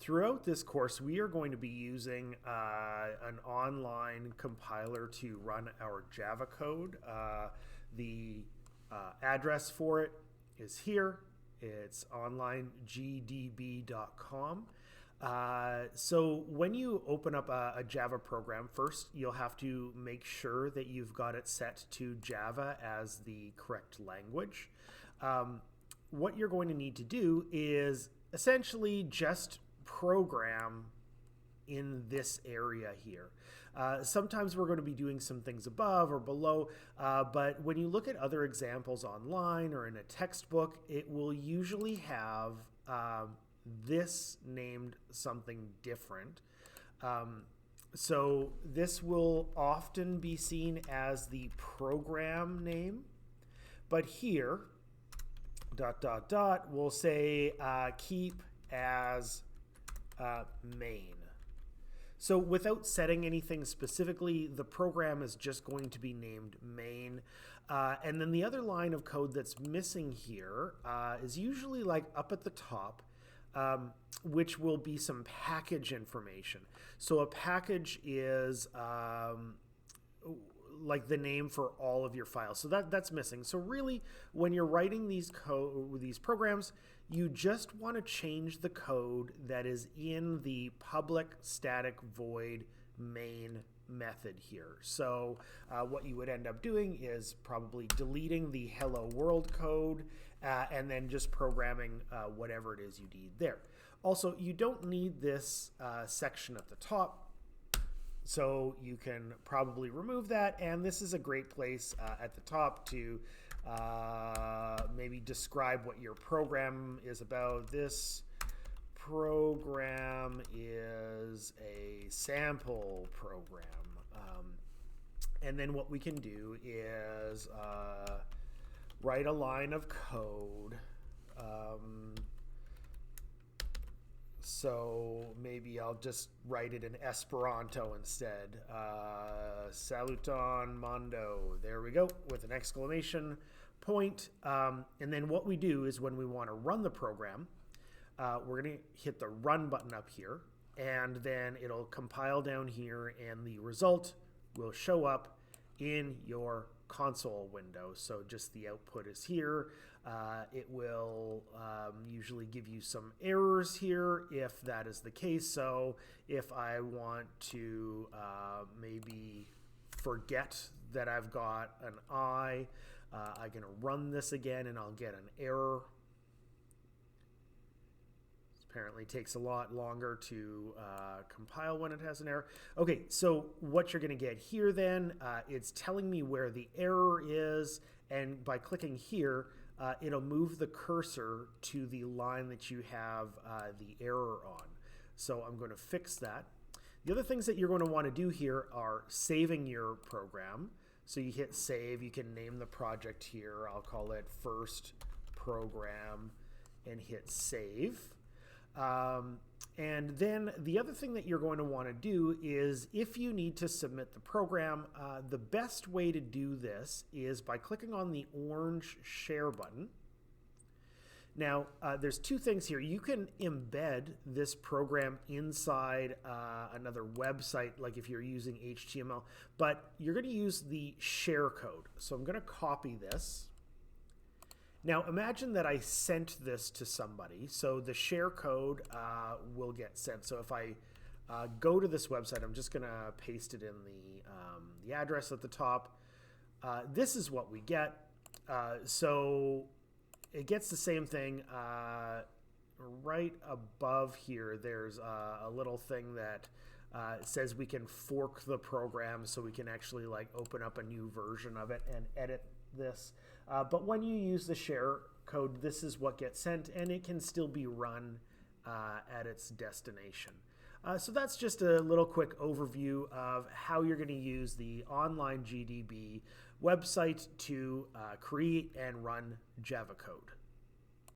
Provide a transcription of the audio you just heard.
Throughout this course, we are going to be using an online compiler to run our Java code. The address for it is here. It's onlinegdb.com. So when you open up a Java program, first you'll have to make sure that you've got it set to Java as the correct language. What you're going to need to do is essentially just program in this area here. Sometimes we're going to be doing some things above or below, but when you look at other examples online or in a textbook, it will usually have this named something different. So this will often be seen as the program name, but here, ... we'll say keep as main. So without setting anything specifically, the program is just going to be named main. And then the other line of code that's missing here is usually like up at the top, which will be some package information. So a package is like the name for all of your files. So that's missing. So really, when you're writing these programs, you just want to change the code that is in the public static void main method here. So what you would end up doing is probably deleting the hello world code and then just programming whatever it is you need there. Also, you don't need this section at the top, so you can probably remove that, and this is a great place at the top to maybe describe what your program is about. This program is a sample program. And then what we can do is write a line of code. So maybe I'll just write it in Esperanto instead. Saluton mondo. There we go, with an exclamation point. And then what we do is when we want to run the program, we're going to hit the run button up here, and then it'll compile down here, and the result will show up in your console window. So just the output is here. It will usually give you some errors here if that is the case. So if I want to maybe forget that I've got an I, I'm going to run this again and I'll get an error. Apparently takes a lot longer to compile when it has an error. Okay, so what you're going to get here then, it's telling me where the error is, and by clicking here, it'll move the cursor to the line that you have the error on. So I'm going to fix that. The other things that you're going to want to do here are saving your program. So you hit save, you can name the project here. I'll call it first program and hit save. And then the other thing that you're going to want to do is, if you need to submit the program, the best way to do this is by clicking on the orange share button. Now, there's two things here. You can embed this program inside another website, like if you're using HTML, but you're going to use the share code. So I'm going to copy this. Now imagine that I sent this to somebody, so the share code will get sent. So if I go to this website, I'm just going to paste it in the address at the top. This is what we get. So it gets the same thing. Right above here, there's a little thing that says we can fork the program, so we can actually like open up a new version of it and edit this. But when you use the share code, this is what gets sent, and it can still be run at its destination. So that's just a little quick overview of how you're going to use the online GDB website to create and run Java code.